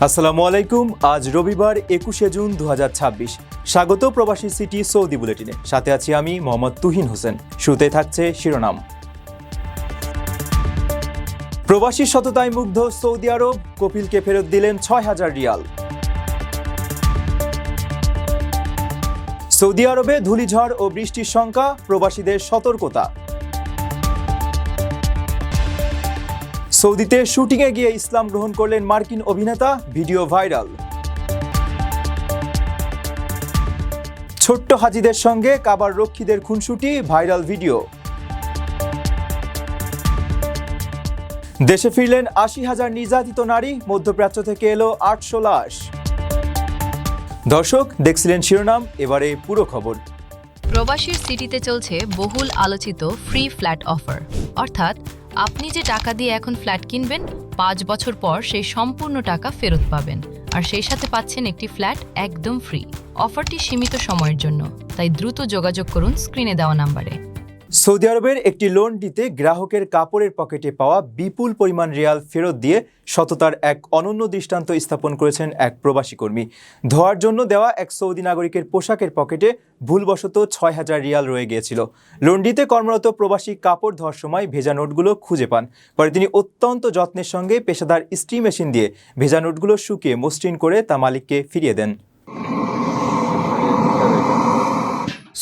আসসালামু আলাইকুম। আজ রবিবার 21শে জুন 2026। স্বাগত প্রবাসী সিটি সৌদি বুলেটিনে। সাথে আছি আমি মোহাম্মদ তুহিন হোসেন। শুরুতে থাকছে শিরোনাম। প্রবাসী সততায় মুগ্ধ সৌদি আরব, কপিলকে ফেরত দিলেন ৬,০০০ রিয়াল। সৌদি আরবে ধূলিঝড় ও বৃষ্টির শঙ্কা, প্রবাসীদের সতর্কতা। সৌদিতে শুটিংয়ে গিয়ে ইসলাম গ্রহণ করলেন মার্কিন অভিনেতা, ভিডিও ভাইরাল। ছোট্ট হাজিদের সঙ্গে কাবার রক্ষীদের খুনসুটি, ভাইরাল ভিডিও। দেশে ফিরলেন ৮০,০০০ নির্যাতিত নারী, মধ্যপ্রাচ্য থেকে এলো ৮০০ লাশ। দর্শক, দেখছিলেন শিরোনাম, এবারে পুরো খবর। প্রবাসীর সিটিতে চলছে বহুল আলোচিত ফ্রি ফ্ল্যাট অফার, অর্থাৎ আপনি যে টাকা দিয়ে এখন ফ্ল্যাট কিনবেন ৫ বছর পর সেই সম্পূর্ণ টাকা ফেরত পাবেন, আর সেই সাথে পাচ্ছেন একটি ফ্ল্যাট একদম ফ্রি। অফারটি সীমিত সময়ের জন্য, তাই দ্রুত যোগাযোগ করুন স্ক্রিনে দেওয়া নাম্বারে। সৌদি আরবের একটি লোন দিতে গ্রাহকের কাপড়ের পকেটে পাওয়া বিপুল পরিমাণ রিয়াল ফেরত দিয়ে সততার এক অনন্য দৃষ্টান্ত স্থাপন করেছেন এক প্রবাসী কর্মী। ধোয়ার জন্য দেওয়া এক সৌদি নাগরিকের পোশাকের পকেটে ভুলবশত ৬,০০০ রিয়াল রয়ে গিয়েছিল। লন্ডিতে কর্মরত প্রবাসী কাপড় ধোয়ার সময় ভেজা নোটগুলো খুঁজে পান। পরে তিনি অত্যন্ত যত্নের সঙ্গে পেশাদার ইস্ত্রি মেশিন দিয়ে ভেজা নোটগুলো শুকিয়ে মসৃণ করে তা মালিককে ফিরিয়ে দেন।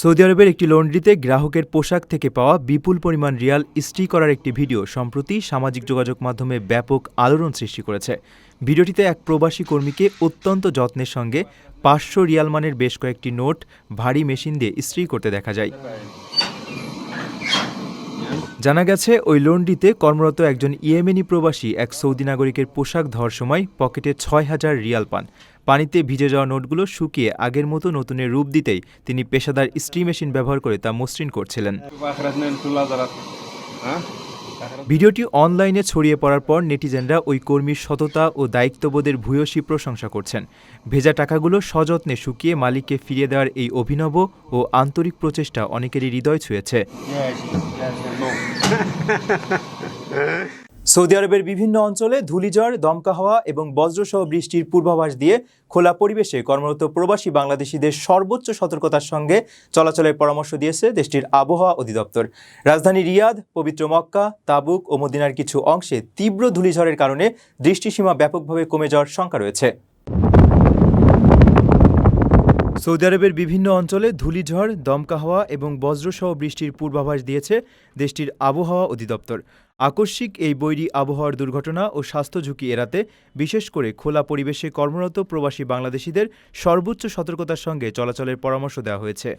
সৌদি আরবের একটি লন্ড্রিতে গ্রাহকের পোশাক থেকে পাওয়া বিপুল পরিমাণ রিয়াল ইস্ত্রি করার একটি ভিডিও সম্প্রতি সামাজিক যোগাযোগ মাধ্যমে ব্যাপক আলোড়ন সৃষ্টি করেছে। ভিডিওটিতে এক প্রবাসী কর্মীকে অত্যন্ত যত্নের সঙ্গে ৫০০ রিয়াল মানের বেশ কয়েকটি নোট ভারী মেশিন দিয়ে ইস্ত্রি করতে দেখা যায়। জানা গেছে, ওই লন্ড্রিতে কর্মরত একজন ইয়েমেনি প্রবাসী এক সৌদি নাগরিকের পোশাক ধোয়ার সময় পকেটে ৬,০০০ রিয়াল পান। পানিতে ভিজে যাওয়া নোটগুলো শুকিয়ে আগের মতো নতুনের রূপ দিতেই তিনি পেশাদার ইস্ত্রি মেশিন ব্যবহার করে তা মসৃণ করছিলেন। ভিডিওটি অনলাইনে ছড়িয়ে পড়ার পর নেটিজেনরা ওই কর্মীর সততা ও দায়িত্ববোধের ভূয়সী প্রশংসা করছেন। ভেজা টাকাগুলো সযত্নে শুকিয়ে মালিককে ফিরিয়ে দেওয়ার এই অভিনব ও আন্তরিক প্রচেষ্টা অনেকেরই হৃদয় ছুঁয়েছে। সৌদি আরবের বিভিন্ন অঞ্চলে ধূলিঝড়, দমকা হাওয়া এবং বজ্রসহ বৃষ্টির পূর্বাভাস দিয়ে খোলা পরিবেশে কর্মরত প্রবাসী বাংলাদেশিদের সর্বোচ্চ সতর্কতার সঙ্গে চলাচলের পরামর্শ দিয়েছে দেশটির আবহাওয়া অধিদপ্তর। রাজধানী রিয়াদ, পবিত্র মক্কা, তাবুক ও মদিনার কিছু অংশে তীব্র ধূলিঝড়ের কারণে দৃষ্টিসীমা ব্যাপকভাবে কমে যাওয়ার শঙ্কা রয়েছে। সৌদি আরবের বিভিন্ন অঞ্চলে ধূলিঝড়, দমকা হাওয়া এবং বজ্রসহ বৃষ্টির পূর্বাভাস দিয়েছে দেশটির আবহাওয়া অধিদপ্তর। আকস্মিক এই বৈরী আবহাওয়ার দুর্ঘটনা ও স্বাস্থ্য ঝুঁকি এড়াতে বিশেষ করে খোলা পরিবেশে কর্মরত প্রবাসী বাংলাদেশিদের সর্বোচ্চ সতর্কতার সঙ্গে চলাচলের পরামর্শ দেওয়া হয়েছে।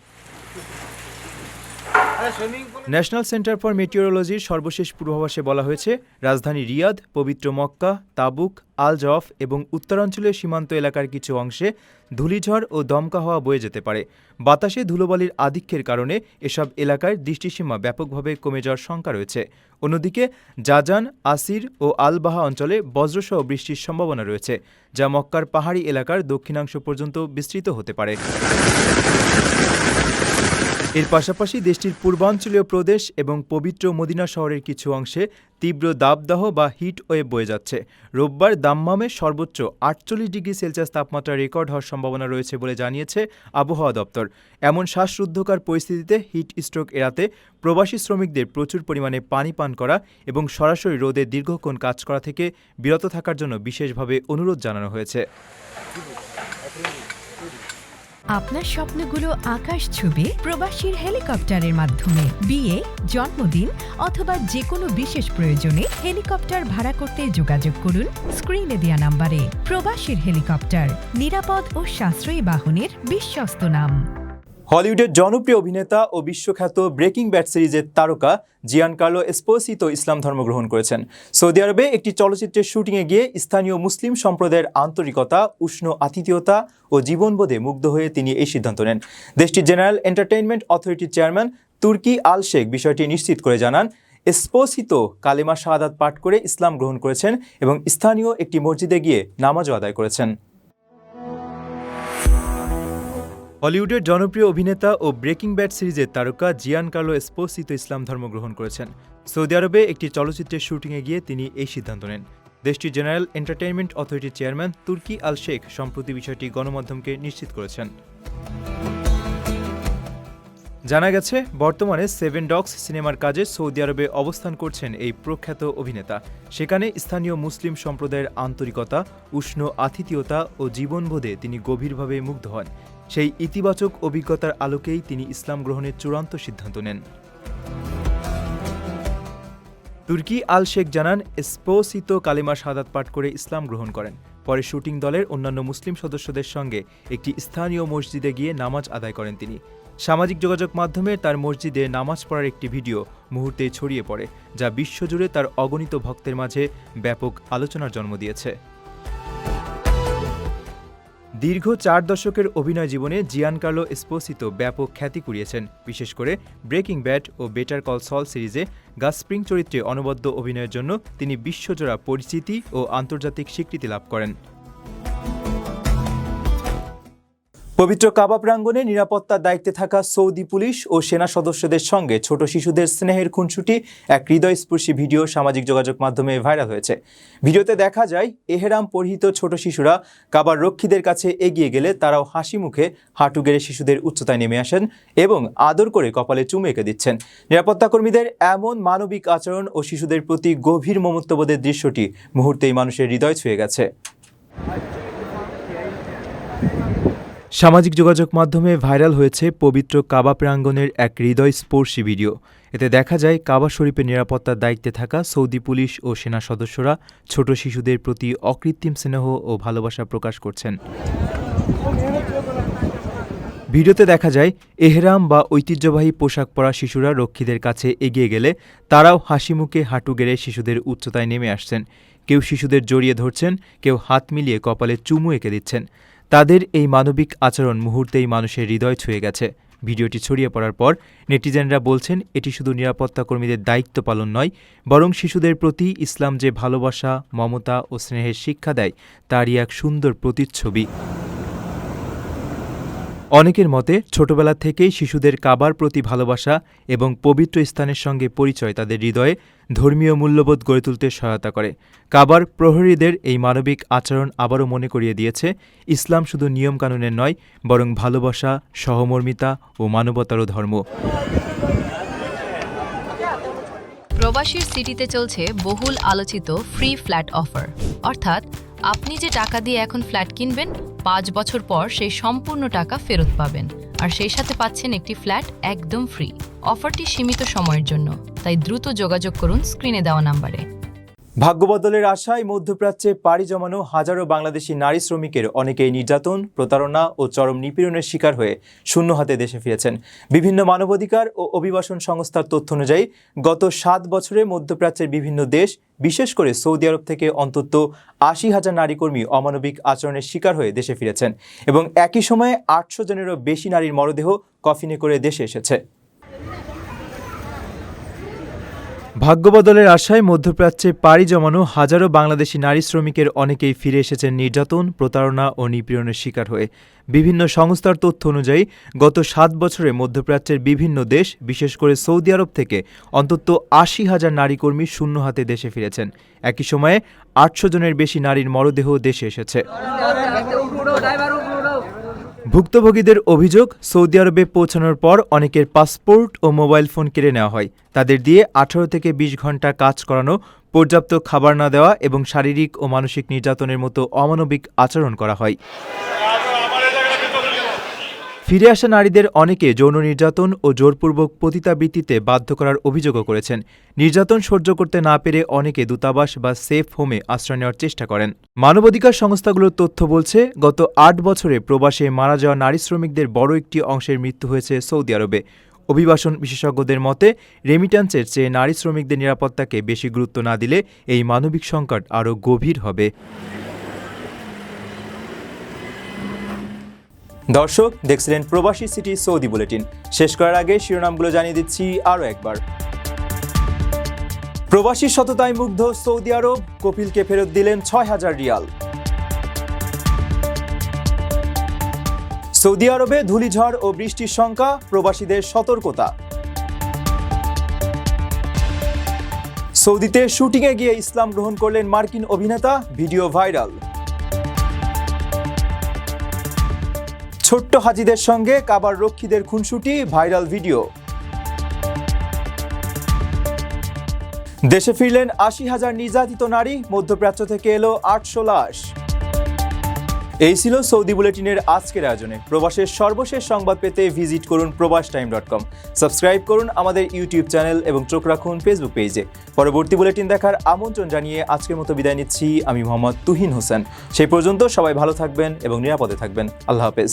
ন্যাশনাল সেন্টার ফর মেটিওরোলজির সর্বশেষ পূর্বাভাসে বলা হয়েছে, রাজধানী রিয়াদ, পবিত্র মক্কা, তাবুক, আল জওয়াফ এবং উত্তরাঞ্চলীয় সীমান্ত এলাকার কিছু অংশে ধূলিঝড় ও দমকা হাওয়া বয়ে যেতে পারে। বাতাসে ধুলোবালির আধিক্যের কারণে এসব এলাকায় দৃষ্টিসীমা ব্যাপকভাবে কমে যাওয়ার শঙ্কা রয়েছে। অন্যদিকে জাজান, আসির ও আল বাহা অঞ্চলে বজ্রসহ বৃষ্টির সম্ভাবনা রয়েছে, যা মক্কার পাহাড়ি এলাকার দক্ষিণাংশ পর্যন্ত বিস্তৃত হতে পারে। এর পাশাপাশি দেশটির পূর্বাঞ্চলীয় প্রদেশ এবং পবিত্র মদিনা শহরের কিছু অংশে তীব্র দাবদাহ বা হিট ওয়েভ বয়ে যাচ্ছে। রোববার দাম্মামে সর্বোচ্চ ৪৮ ডিগ্রি সেলসিয়াস তাপমাত্রা রেকর্ড হওয়ার সম্ভাবনা রয়েছে বলে জানিয়েছে আবহাওয়া দপ্তর। এমন শ্বাসরুদ্ধকর পরিস্থিতিতে হিট স্ট্রোক এড়াতে প্রবাসী শ্রমিকদের প্রচুর পরিমাণে পানি পান করা এবং সরাসরি রোদে দীর্ঘক্ষণ কাজ করা থেকে বিরত থাকার জন্য বিশেষভাবে অনুরোধ জানানো হয়েছে। আপনার স্বপ্নগুলো আকাশ ছুবে প্রবাসীর হেলিকপ্টারের মাধ্যমে। বিয়ে, জন্মদিন অথবা যে কোনো বিশেষ প্রয়োজনে হেলিকপ্টার ভাড়া করতে যোগাযোগ করুন স্ক্রিনে দেওয়া নাম্বারে। প্রবাসীর হেলিকপ্টার, নিরাপদ ও সাশ্রয়ী বাহনের বিশ্বস্ত নাম। হলিউডের জনপ্রিয় অভিনেতা ও বিশ্বখ্যাত ব্রেকিং ব্যাড সিরিজের তারকা জিয়ানকার্লো এসপোসিতো ইসলাম ধর্ম গ্রহণ করেছেন। সৌদি আরবে একটি চলচ্চিত্রের শুটিংয়ে গিয়ে স্থানীয় মুসলিম সম্প্রদায়ের আন্তরিকতা, উষ্ণ আতিথেয়তা ও জীবনবোধে মুগ্ধ হয়ে তিনি এই সিদ্ধান্ত নেন। দেশটির জেনারেল এন্টারটেইনমেন্ট অথরিটির চেয়ারম্যান তুর্কি আল শেখ বিষয়টি নিশ্চিত করে জানান, এসপোসিতো কালেমা শাহাদাত পাঠ করে ইসলাম গ্রহণ করেছেন এবং স্থানীয় একটি মসজিদে গিয়ে নামাজও আদায় করেছেন। হলিউডের জনপ্রিয় অভিনেতা ও ব্রেকিং ব্যাড সিরিজের তারকা জিয়ানকার্লো এসপোসিতো ইসলাম ধর্ম গ্রহণ করেছেন। সৌদি আরবে একটি চলচ্চিত্রের শুটিংয়ে গিয়ে তিনি এই সিদ্ধান্ত নেন। দেশটির জেনারেল এন্টারটেইনমেন্ট অথরিটির চেয়ারম্যান তুর্কি আল শেখ সম্প্রতি বিষয়টি গণমাধ্যমকে নিশ্চিত করেছেন। জানা গেছে, বর্তমানে 7 ডগস সিনেমার কাজে সৌদি আরবে অবস্থান করছেন এই প্রখ্যাত অভিনেতা। সেখানে স্থানীয় মুসলিম সম্প্রদায়ের আন্তরিকতা, উষ্ণ আতিথেয়তা ও জীবনবোধে তিনি গভীরভাবে মুগ্ধ হন। সেই ইতিবাচক অভিজ্ঞতার আলোকেই তিনি ইসলাম গ্রহণের চূড়ান্ত সিদ্ধান্ত নেন। তুর্কি আল শেখ জানান, এসপোসিতো কালিমা শাহাদাত পাঠ করে ইসলাম গ্রহণ করেন। পরে শুটিং দলের অন্যান্য মুসলিম সদস্যদের সঙ্গে একটি স্থানীয় মসজিদে গিয়ে নামাজ আদায় করেন তিনি। সামাজিক যোগাযোগ মাধ্যমে তার মসজিদে নামাজ পড়ার একটি ভিডিও মুহূর্তেই ছড়িয়ে পড়ে, যা বিশ্বজুড়ে তার অগণিত ভক্তের মাঝে ব্যাপক আলোচনার জন্ম দিয়েছে। দীর্ঘ 4 দশকের অভিনয় জীবনে জিয়ানকার্লো এসপোসিতো ব্যাপক খ্যাতি কুড়িয়েছেন। বিশেষ করে ব্রেকিং ব্যাড ও বেটার কল সল সিরিজে গাস স্প্রিং চরিত্রে অনবদ্য অভিনয়ের জন্য তিনি বিশ্বজোড়া পরিচিতি ও আন্তর্জাতিক স্বীকৃতি লাভ করেন। পবিত্র কাবা প্রাঙ্গণে নিরাপত্তার দায়িত্বে থাকা সৌদি পুলিশ ও সেনা সদস্যদের সঙ্গে ছোট শিশুদের স্নেহের খুনসুটি এক হৃদয়স্পর্শী ভিডিও সামাজিক যোগাযোগ মাধ্যমে ভাইরাল হয়েছে। ভিডিওতে দেখা যায়, এহেরাম পরিহিত ছোট শিশুরা কাবার রক্ষীদের কাছে এগিয়ে গেলে তারাও হাসি মুখে হাঁটু গেড়ে শিশুদের উচ্চতায় নেমে আসেন এবং আদর করে কপালে চুমু এঁকে দিচ্ছেন। নিরাপত্তাকর্মীদের এমন মানবিক আচরণ ও শিশুদের প্রতি গভীর মমত্ববোধের দৃশ্যটি মুহূর্তেই মানুষের হৃদয় ছুঁয়ে গেছে। সামাজিক যোগাযোগ মাধ্যমে ভাইরাল হয়েছে পবিত্র কাবা প্রাঙ্গণের এক হৃদয়স্পর্শী ভিডিও। এতে দেখা যায়, কাবা শরীফের নিরাপত্তার দায়িত্বে থাকা সৌদি পুলিশ ও সেনা সদস্যরা ছোট শিশুদের প্রতি অকৃত্রিম স্নেহ ও ভালোবাসা প্রকাশ করছেন। ভিডিওতে দেখা যায়, এহরাম বা ঐতিহ্যবাহী পোশাক পরা শিশুরা রক্ষীদের কাছে এগিয়ে গেলে তারাও হাসি মুখে হাঁটু গেড়ে শিশুদের উচ্চতায় নেমে আসছেন। কেউ শিশুদের জড়িয়ে ধরছেন, কেউ হাত মিলিয়ে কপালে চুমু এঁকে দিচ্ছেন। তাদের এই মানবিক আচরণ মুহূর্তেই মানুষের হৃদয় ছুঁয়ে গেছে। ভিডিওটি ছড়িয়ে পড়ার পর নেটিজেনরা বলছেন, এটি শুধু নিরাপত্তা কর্মীদের দায়িত্ব পালন নয়, বরং শিশুদের প্রতি ইসলাম যে ভালোবাসা, মমতা ও স্নেহের শিক্ষা দেয় তারই এক সুন্দর প্রতিচ্ছবি। অনেকের মতে, ছোটবেলা থেকেই শিশুদের কাবার প্রতি ভালোবাসা এবং পবিত্র স্থানের সঙ্গে পরিচয় তাদের হৃদয়ে ধর্মীয় মূল্যবোধ গড়ে তুলতে সহায়তা করে। কাবার প্রহরীদের এই মানবিক আচরণ আবারও মনে করিয়ে দিয়েছে, ইসলাম শুধু নিয়মকানুনের নয়, বরং ভালোবাসা, সহমর্মিতা ও মানবতারও ধর্ম। প্রবাসীর সিটিতে চলছে বহুল আলোচিত ফ্রি ফ্ল্যাট অফার, অর্থাৎ আপনি যে টাকা দিয়ে এখন ফ্ল্যাট কিনবেন, 5 বছর পর সেই সম্পূর্ণ টাকা ফেরত পাবেন, আর সেই সাথে পাচ্ছেন একটি ফ্ল্যাট একদম ফ্রি। অফারটি সীমিত সময়ের জন্য, তাই দ্রুত যোগাযোগ করুন স্ক্রিনে দেওয়া নম্বরে। ভাগ্যবদলের আশায় মধ্যপ্রাচ্যে পাড়ি জমানো হাজারো বাংলাদেশি নারী শ্রমিকের অনেকেই নির্যাতন, প্রতারণা ও চরম নিপীড়নের শিকার হয়ে শূন্য হাতে দেশে ফিরেছেন। বিভিন্ন মানবাধিকার ও অভিবাসন সংস্থার তথ্য অনুযায়ী গত 7 বছরে মধ্যপ্রাচ্যের বিভিন্ন দেশ, বিশেষ করে সৌদি আরব থেকে অন্তত 80,000 নারী কর্মী অমানবিক আচরণের শিকার হয়ে দেশে ফিরেছেন এবং একই সময়ে 800 জনেরও বেশি নারীর মরদেহ কফিনে করে দেশে এসেছে। ভাগ্যবদলের আশায় মধ্যপ্রাচ্যে পাড়ি জমানো হাজারো বাংলাদেশি নারী শ্রমিকের অনেকেই ফিরে এসেছেন নির্যাতন, প্রতারণা ও নিপীড়নের শিকার হয়ে। বিভিন্ন সংস্থার তথ্য অনুযায়ী গত 7 বছরে মধ্যপ্রাচ্যের বিভিন্ন দেশ, বিশেষ করে সৌদি আরব থেকে অন্তত 80,000 নারী কর্মী শূন্য হাতে দেশে ফিরেছেন। একই সময়ে 800 জনের বেশি নারীর মরদেহ দেশে এসেছে। ভুক্তভোগীদের অভিযোগ, সৌদি আরবে পৌঁছানোর পর অনেকের পাসপোর্ট ও মোবাইল ফোন কেড়ে নেওয়া হয়। তাদের দিয়ে 18 থেকে 20 ঘন্টা কাজ করানো, পর্যাপ্ত খাবার না দেওয়া এবং শারীরিক ও মানসিক নির্যাতনের মতো অমানবিক আচরণ করা হয়। ফিরে আসা নারীদের অনেকে যৌন নির্যাতন ও জোরপূর্বক পতিতাবৃত্তিতে বাধ্য করার অভিযোগও করেছেন। নির্যাতন সহ্য করতে না পেরে অনেকে দূতাবাস বা সেফ হোমে আশ্রয় নেওয়ার চেষ্টা করেন। মানবাধিকার সংস্থাগুলোর তথ্য বলছে, গত 8 বছরে প্রবাসে মারা যাওয়া নারী শ্রমিকদের বড় একটি অংশের মৃত্যু হয়েছে সৌদি আরবে। অভিবাসন বিশেষজ্ঞদের মতে, রেমিট্যান্সের চেয়ে নারী শ্রমিকদের নিরাপত্তাকে বেশি গুরুত্ব না দিলে এই মানবিক সংকট আরও গভীর হবে। দর্শক, দেখছিলেন প্রবাসী সিটি সৌদি বুলেটিন। শেষ করার আগে শিরোনামগুলো জানিয়ে দিচ্ছি আরও একবার। প্রবাসী সততায় মুগ্ধ সৌদি আরব, কপিলকে ফেরত দিলেন 6,000 রিয়াল। সৌদি আরবে ধূলিঝড় ও বৃষ্টির শঙ্কা, প্রবাসীদের সতর্কতা। সৌদিতে শুটিংয়ে গিয়ে ইসলাম গ্রহণ করলেন মার্কিন অভিনেতা, ভিডিও ভাইরাল। ছোট্ট হাজিদের সঙ্গে কাবার রক্ষীদের খুনসুটি, ভাইরাল ভিডিও। দেশে ফিরলেন ৮০,০০০ নির্যাতিত নারী, মধ্যপ্রাচ্য থেকে এলো ৮০০ লাশ। এই ছিল সৌদি বুলেটিনের আজকের আয়োজনে। প্রবাসের সর্বশেষ সংবাদ পেতে ভিজিট করুন probastoime.com। সাবস্ক্রাইব করুন আমাদের ইউটিউব চ্যানেল এবং চোখ রাখুন ফেসবুক পেজে। পরবর্তী বুলেটিন দেখার আমন্ত্রণ জানিয়ে আজকের মতো বিদায় নিচ্ছি আমি মোহাম্মদ তুহিন হোসেন। সেই পর্যন্ত সবাই ভালো থাকবেন এবং নিরাপদে থাকবেন। আল্লাহ হাফেজ।